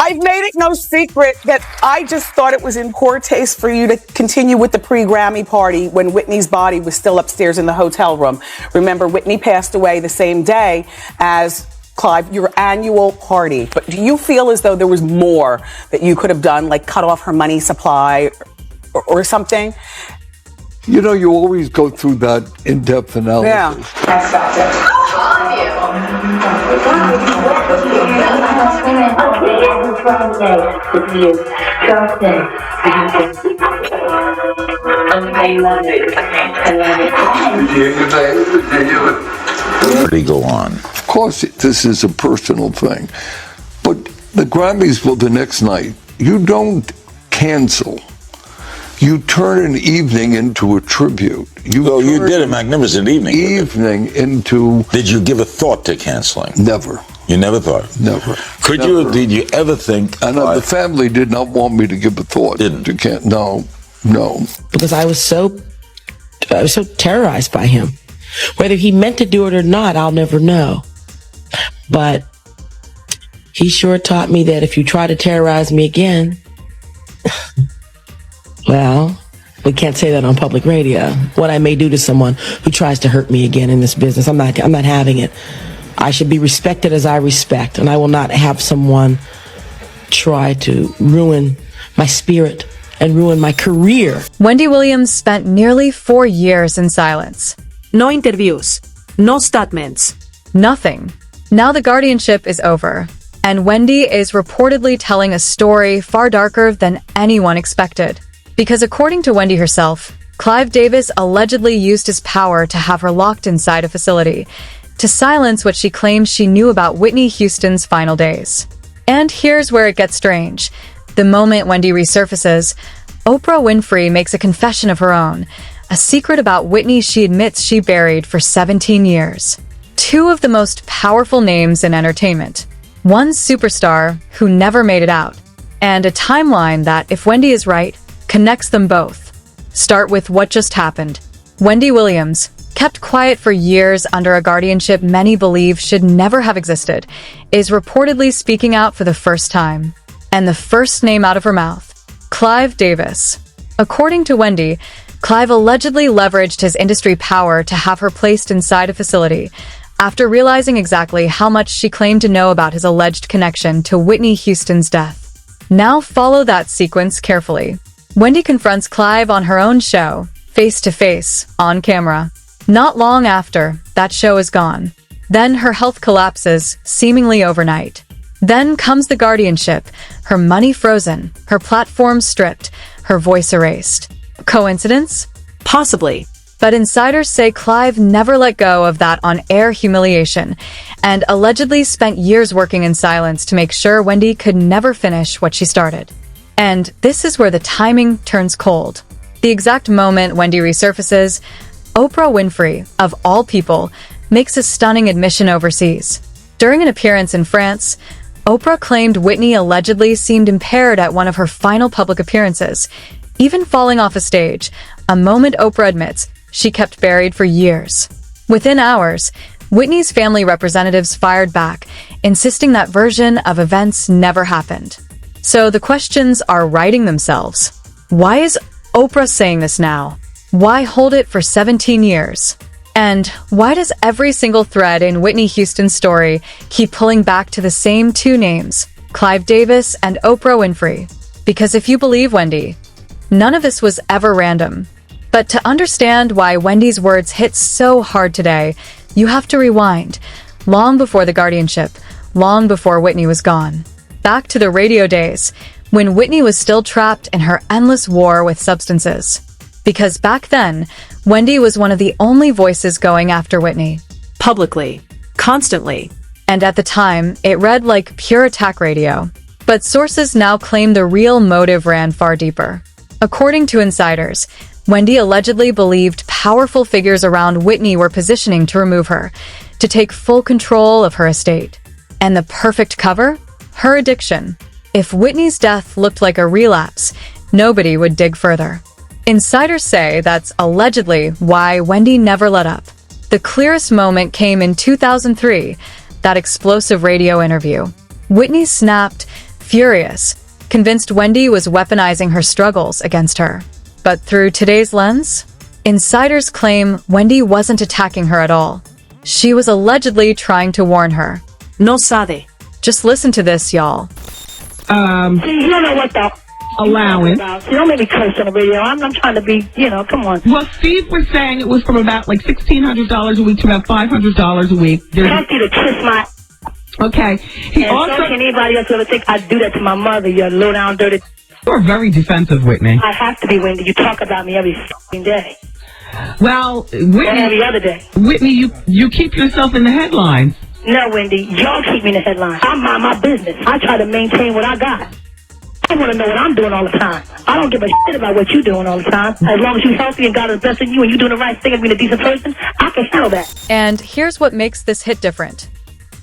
I've made it no secret that I just thought it was in poor taste for you to continue with the pre-Grammy party when Whitney's body was still upstairs in the hotel room. Remember, Whitney passed away the same day as Clive, your annual party. But do you feel as though there was more that you could have done, like cut off her money supply or something? You know, you always go through that in-depth analysis. Yeah. Go on. Of course, this is a personal thing, but the Grammys were the next night. You don't cancel. You turn an evening into a tribute. You did a magnificent evening. Into... Did you give a thought to canceling? Never. You never thought? Never. Did you ever think... And the family did not want me to give a thought. Didn't? No. Because I was so terrorized by him. Whether he meant to do it or not, I'll never know. But he sure taught me that if you try to terrorize me again, well, we can't say that on public radio. What I may do to someone who tries to hurt me again in this business, I'm not having it. I should be respected as I respect, and I will not have someone try to ruin my spirit and ruin my career. Wendy Williams spent nearly 4 years in silence. No interviews, no statements. Nothing. Now the guardianship is over, and Wendy is reportedly telling a story far darker than anyone expected. Because according to Wendy herself, Clive Davis allegedly used his power to have her locked inside a facility, to silence what she claims she knew about Whitney Houston's final days. And here's where it gets strange. The moment Wendy resurfaces, Oprah Winfrey makes a confession of her own, a secret about Whitney she admits she buried for 17 years. Two of the most powerful names in entertainment. One superstar who never made it out, and a timeline that, if Wendy is right, connects them both. Start with what just happened. Wendy Williams, kept quiet for years under a guardianship many believe should never have existed, is reportedly speaking out for the first time. And the first name out of her mouth, Clive Davis. According to Wendy, Clive allegedly leveraged his industry power to have her placed inside a facility after realizing exactly how much she claimed to know about his alleged connection to Whitney Houston's death. Now follow that sequence carefully. Wendy confronts Clive on her own show, face to face, on camera. Not long after, that show is gone. Then her health collapses, seemingly overnight. Then comes the guardianship, her money frozen, her platform stripped, her voice erased. Coincidence? Possibly. But insiders say Clive never let go of that on-air humiliation and allegedly spent years working in silence to make sure Wendy could never finish what she started. And this is where the timing turns cold. The exact moment Wendy resurfaces, Oprah Winfrey, of all people, makes a stunning admission overseas. During an appearance in France, Oprah claimed Whitney allegedly seemed impaired at one of her final public appearances, even falling off a stage, a moment Oprah admits she kept buried for years. Within hours, Whitney's family representatives fired back, insisting that version of events never happened. So the questions are writing themselves. Why is Oprah saying this now? Why hold it for 17 years? And why does every single thread in Whitney Houston's story keep pulling back to the same two names, Clive Davis and Oprah Winfrey? Because if you believe Wendy, none of this was ever random. But to understand why Wendy's words hit so hard today, you have to rewind, long before the guardianship, long before Whitney was gone. Back to the radio days, when Whitney was still trapped in her endless war with substances. Because back then, Wendy was one of the only voices going after Whitney. Publicly. Constantly. And at the time, it read like pure attack radio. But sources now claim the real motive ran far deeper. According to insiders, Wendy allegedly believed powerful figures around Whitney were positioning to remove her, to take full control of her estate. And the perfect cover? Her addiction. If Whitney's death looked like a relapse, nobody would dig further. Insiders say that's allegedly why Wendy never let up. The clearest moment came in 2003, that explosive radio interview. Whitney snapped, furious, convinced Wendy was weaponizing her struggles against her. But through today's lens, insiders claim Wendy wasn't attacking her at all. She was allegedly trying to warn her. No sabe. Just listen to this, y'all. You don't know what the allowance. You don't make me curse on the radio. I'm trying to be, come on. Well, Steve was saying it was from about like $1,600 a week to about $500 a week. Ask you to kiss my... Okay. He and also... so can anybody else ever think I'd do that to my mother, you low down dirty... You're very defensive, Whitney. I have to be, Wendy. You talk about me every f***ing day. Well, Whitney... Every other day. Whitney, you keep yourself in the headlines. No, Wendy. Y'all keep me in the headlines. I mind my business. I try to maintain what I got. I want to know what I'm doing all the time. I don't give a shit about what you're doing all the time. As long as you're healthy and God is blessing you and you're doing the right thing and being a decent person, I can handle that. And here's what makes this hit different.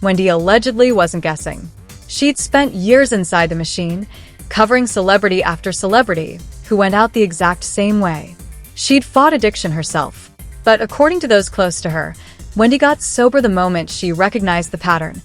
Wendy allegedly wasn't guessing. She'd spent years inside the machine, covering celebrity after celebrity who went out the exact same way. She'd fought addiction herself. But according to those close to her, Wendy got sober the moment she recognized the pattern.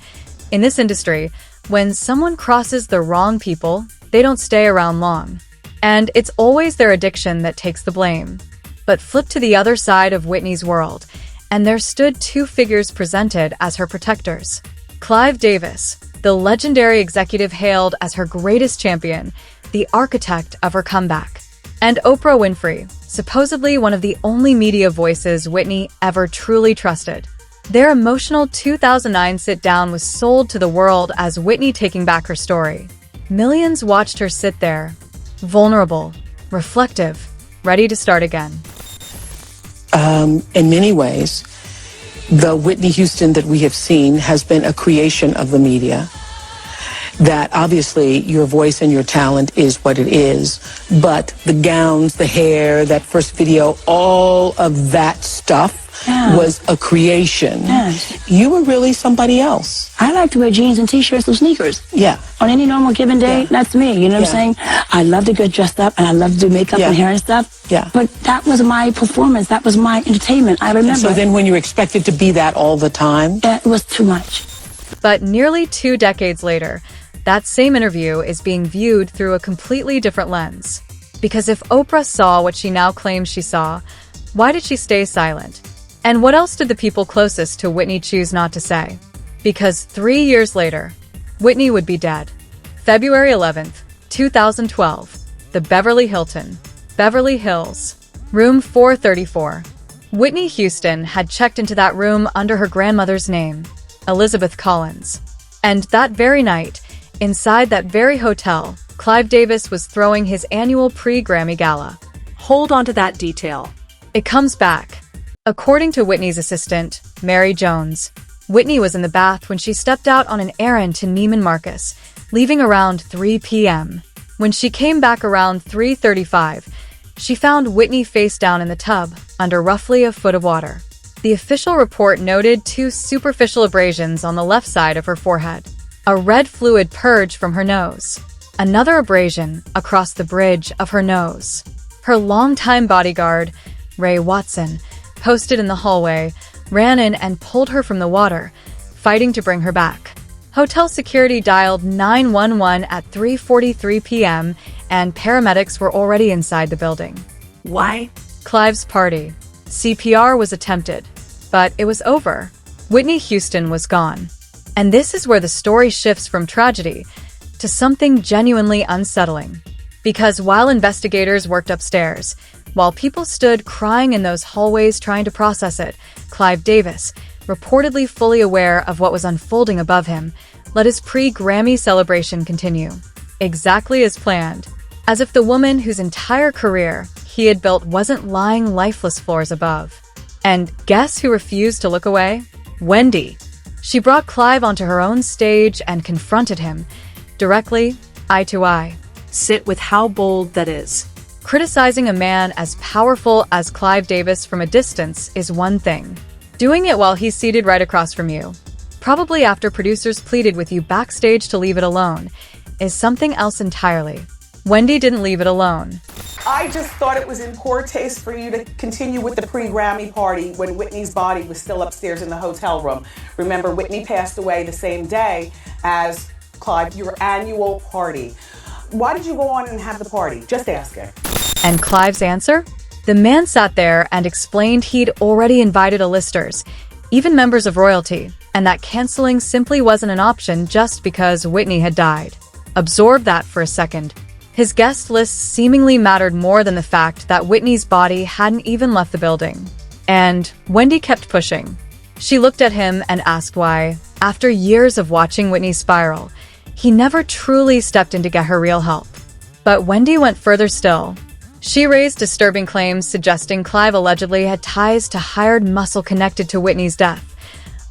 In this industry, when someone crosses the wrong people, they don't stay around long. And it's always their addiction that takes the blame. But flip to the other side of Whitney's world, and there stood two figures presented as her protectors. Clive Davis, the legendary executive hailed as her greatest champion, the architect of her comeback. And Oprah Winfrey, supposedly one of the only media voices Whitney ever truly trusted. Their emotional 2009 sit-down was sold to the world as Whitney taking back her story. Millions watched her sit there, vulnerable, reflective, ready to start again. In many ways, the Whitney Houston that we have seen has been a creation of the media. That obviously your voice and your talent is what it is, but the gowns, the hair, that first video, all of that stuff was a creation. Yes. You were really somebody else. I like to wear jeans and t-shirts and sneakers. Yeah. On any normal given day, Yeah. that's me. You know what I'm saying? I love to get dressed up and I love to do makeup and hair and stuff. Yeah. But that was my performance. That was my entertainment. I remember. And so then when you're expected to be that all the time? It was too much. But nearly 2 decades later, that same interview is being viewed through a completely different lens. Because if Oprah saw what she now claims she saw, why did she stay silent? And what else did the people closest to Whitney choose not to say? Because 3 years later, Whitney would be dead. February 11th, 2012, the Beverly Hilton, Beverly Hills, room 434. Whitney Houston had checked into that room under her grandmother's name, Elizabeth Collins. And that very night, inside that very hotel, Clive Davis was throwing his annual pre-Grammy Gala. Hold on to that detail. It comes back. According to Whitney's assistant, Mary Jones, Whitney was in the bath when she stepped out on an errand to Neiman Marcus, leaving around 3 p.m. When she came back around 3:35, she found Whitney face down in the tub, under roughly a foot of water. The official report noted 2 superficial abrasions on the left side of her forehead, a red fluid purge from her nose, another abrasion across the bridge of her nose. Her longtime bodyguard, Ray Watson, posted in the hallway, ran in and pulled her from the water, fighting to bring her back. Hotel security dialed 911 at 3:43 p.m., and paramedics were already inside the building. Why? Clive's party. CPR was attempted, but it was over. Whitney Houston was gone. And this is where the story shifts from tragedy to something genuinely unsettling. Because while investigators worked upstairs, while people stood crying in those hallways trying to process it, Clive Davis, reportedly fully aware of what was unfolding above him, let his pre-Grammy celebration continue. Exactly as planned. As if the woman whose entire career he had built wasn't lying lifeless floors above. And guess who refused to look away? Wendy. She brought Clive onto her own stage and confronted him, directly, eye to eye. Sit with how bold that is. Criticizing a man as powerful as Clive Davis from a distance is one thing. Doing it while he's seated right across from you, probably after producers pleaded with you backstage to leave it alone, is something else entirely. Wendy didn't leave it alone. I just thought it was in poor taste for you to continue with the pre-Grammy party when Whitney's body was still upstairs in the hotel room. Remember, Whitney passed away the same day as Clive, your annual party. Why did you go on and have the party? Just asking. And Clive's answer? The man sat there and explained he'd already invited A-listers, even members of royalty, and that canceling simply wasn't an option just because Whitney had died. Absorb that for a second. His guest list seemingly mattered more than the fact that Whitney's body hadn't even left the building. And Wendy kept pushing. She looked at him and asked why, after years of watching Whitney spiral, he never truly stepped in to get her real help. But Wendy went further still. She raised disturbing claims suggesting Clive allegedly had ties to hired muscle connected to Whitney's death,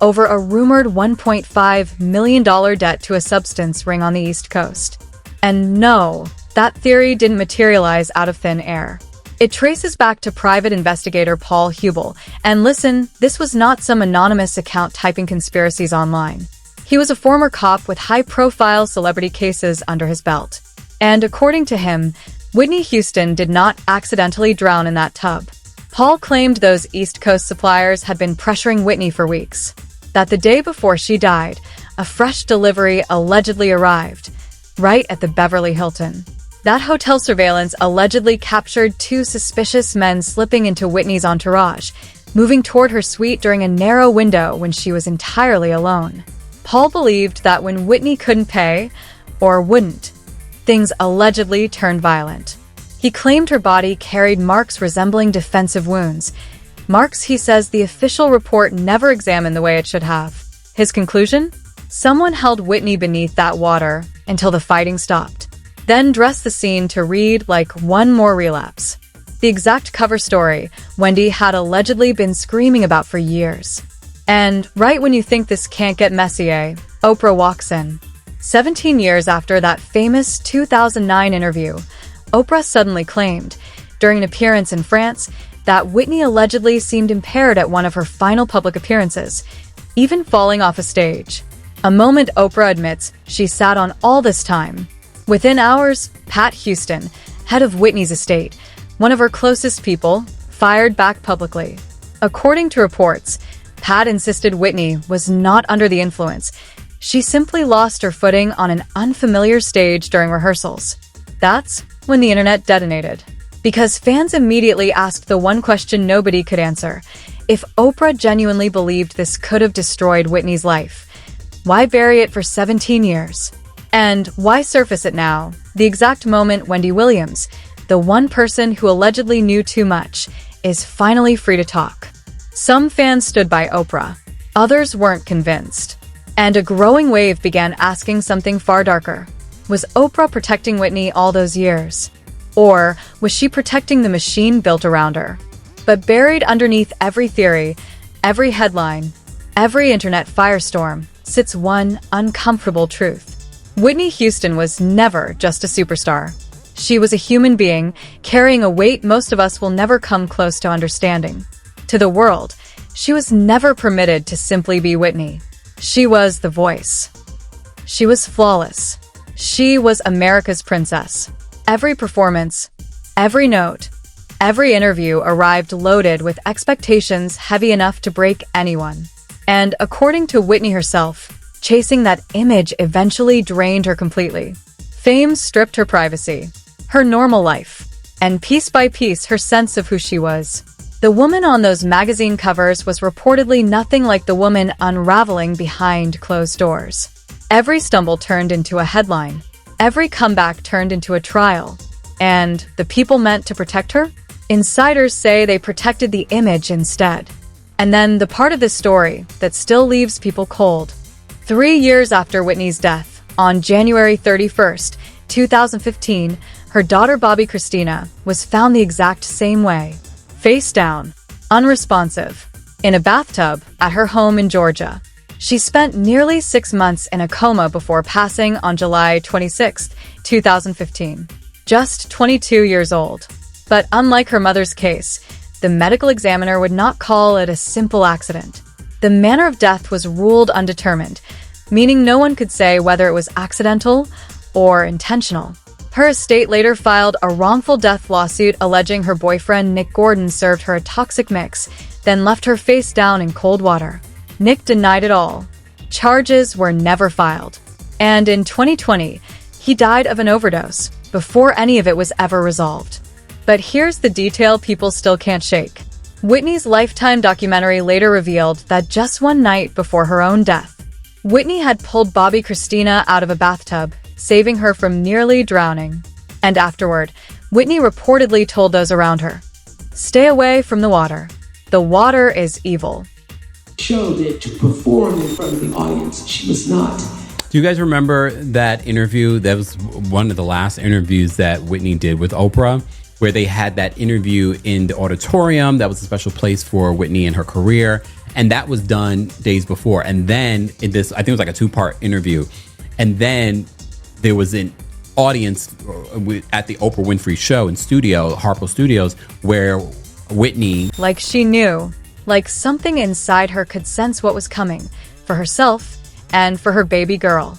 over a rumored $1.5 million debt to a substance ring on the East Coast. And no, that theory didn't materialize out of thin air. It traces back to private investigator Paul Hubel, and listen, this was not some anonymous account typing conspiracies online. He was a former cop with high-profile celebrity cases under his belt. And according to him, Whitney Houston did not accidentally drown in that tub. Paul claimed those East Coast suppliers had been pressuring Whitney for weeks. That the day before she died, a fresh delivery allegedly arrived, right at the Beverly Hilton. That hotel surveillance allegedly captured two suspicious men slipping into Whitney's entourage, moving toward her suite during a narrow window when she was entirely alone. Paul believed that when Whitney couldn't pay, or wouldn't, things allegedly turned violent. He claimed her body carried marks resembling defensive wounds. Marks he says the official report never examined the way it should have. His conclusion? Someone held Whitney beneath that water until the fighting stopped, then dressed the scene to read like one more relapse. The exact cover story Wendy had allegedly been screaming about for years. And right when you think this can't get messy, Oprah walks in. 17 years after that famous 2009 interview, Oprah suddenly claimed, during an appearance in France, that Whitney allegedly seemed impaired at one of her final public appearances, even falling off a stage. A moment Oprah admits she sat on all this time. Within hours, Pat Houston, head of Whitney's estate, one of her closest people, fired back publicly. According to reports, Pat insisted Whitney was not under the influence. She simply lost her footing on an unfamiliar stage during rehearsals. That's when the internet detonated. Because fans immediately asked the one question nobody could answer. If Oprah genuinely believed this could have destroyed Whitney's life, why bury it for 17 years? And why surface it now, the exact moment Wendy Williams, the one person who allegedly knew too much, is finally free to talk? Some fans stood by Oprah. Others weren't convinced. And a growing wave began asking something far darker. Was Oprah protecting Whitney all those years? Or was she protecting the machine built around her? But buried underneath every theory, every headline, every internet firestorm, sits one uncomfortable truth. Whitney Houston was never just a superstar. She was a human being, carrying a weight most of us will never come close to understanding. To the world, she was never permitted to simply be Whitney. She was the voice. She was flawless. She was America's princess. Every performance, every note, every interview arrived loaded with expectations heavy enough to break anyone. And according to Whitney herself, chasing that image eventually drained her completely. Fame stripped her privacy, her normal life, and piece by piece her sense of who she was. The woman on those magazine covers was reportedly nothing like the woman unraveling behind closed doors. Every stumble turned into a headline. Every comeback turned into a trial. And the people meant to protect her? Insiders say they protected the image instead. And then the part of this story that still leaves people cold. 3 years after Whitney's death, on January 31st, 2015, her daughter Bobby Christina was found the exact same way. Face down, unresponsive, in a bathtub at her home in Georgia. She spent nearly 6 months in a coma before passing on July 26, 2015. Just 22 years old. But unlike her mother's case, the medical examiner would not call it a simple accident. The manner of death was ruled undetermined, meaning no one could say whether it was accidental or intentional. Her estate later filed a wrongful death lawsuit alleging her boyfriend Nick Gordon served her a toxic mix, then left her face down in cold water. Nick denied it all. Charges were never filed. And in 2020, he died of an overdose before any of it was ever resolved. But here's the detail people still can't shake. Whitney's Lifetime documentary later revealed that just one night before her own death, Whitney had pulled Bobby Christina out of a bathtub, saving her from nearly drowning. And afterward, Whitney reportedly told those around her, "Stay away from the water. The water is evil." Showed it to perform in front of the audience. She was not. Do you guys remember that interview? That was one of the last interviews that Whitney did with Oprah, where they had that interview in the auditorium. That was a special place for Whitney in her career. And that was done days before. And then in this, I think it was like a 2-part interview. And then there was an audience at the Oprah Winfrey show in studio, Harpo Studios, where Whitney, like she knew, like something inside her could sense what was coming for herself and for her baby girl.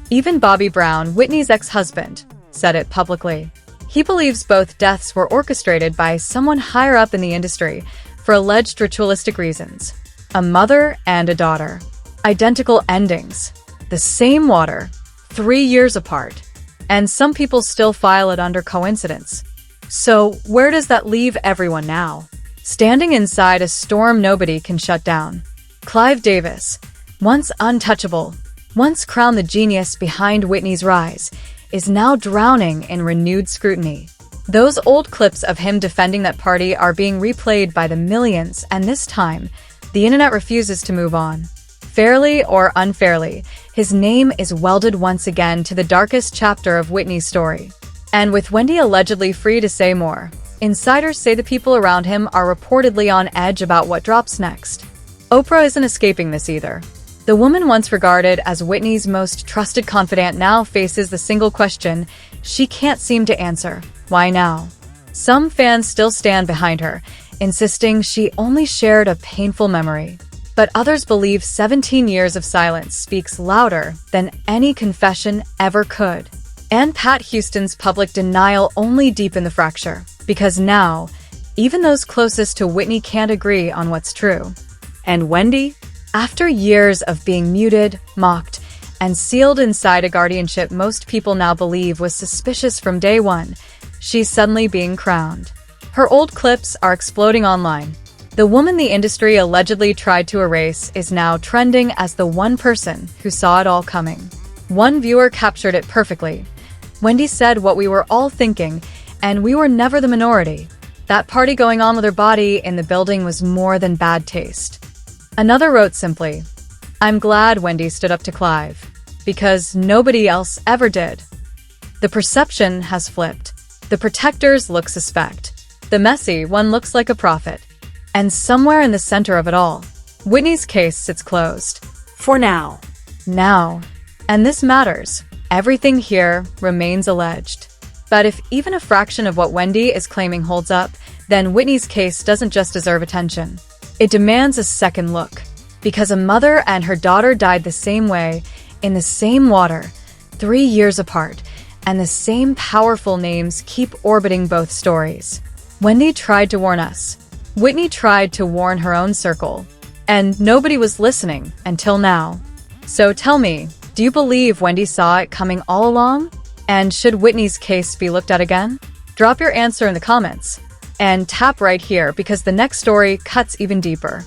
Even Bobby Brown, Whitney's ex-husband, said it publicly. He believes both deaths were orchestrated by someone higher up in the industry for alleged ritualistic reasons. A mother and a daughter. Identical endings. The same water. 3 years apart. And some people still file it under coincidence. So where does that leave everyone now? Standing inside a storm nobody can shut down. Clive Davis, once untouchable, once crowned the genius behind Whitney's rise, is now drowning in renewed scrutiny. Those old clips of him defending that party are being replayed by the millions, and this time, the internet refuses to move on. Fairly or unfairly, his name is welded once again to the darkest chapter of Whitney's story. And with Wendy allegedly free to say more, insiders say the people around him are reportedly on edge about what drops next. Oprah isn't escaping this either. The woman once regarded as Whitney's most trusted confidant now faces the single question she can't seem to answer: why now? Some fans still stand behind her, insisting she only shared a painful memory. But others believe 17 years of silence speaks louder than any confession ever could. And Pat Houston's public denial only deepened the fracture, because now, even those closest to Whitney can't agree on what's true. And Wendy? After years of being muted, mocked, and sealed inside a guardianship most people now believe was suspicious from day one, she's suddenly being crowned. Her old clips are exploding online. The woman the industry allegedly tried to erase is now trending as the one person who saw it all coming. One viewer captured it perfectly. Wendy said what we were all thinking, and we were never the minority. That party going on with her body in the building was more than bad taste. Another wrote simply, "I'm glad Wendy stood up to Clive, because nobody else ever did." The perception has flipped. The protectors look suspect. The messy one looks like a prophet. And somewhere in the center of it all, Whitney's case sits closed. For now. Now. And this matters. Everything here remains alleged. But if even a fraction of what Wendy is claiming holds up, then Whitney's case doesn't just deserve attention. It demands a second look. Because a mother and her daughter died the same way, in the same water, 3 years apart, and the same powerful names keep orbiting both stories. Wendy tried to warn us. Whitney tried to warn her own circle. And nobody was listening until now. So tell me, do you believe Wendy saw it coming all along? And should Whitney's case be looked at again? Drop your answer in the comments. And tap right here because the next story cuts even deeper.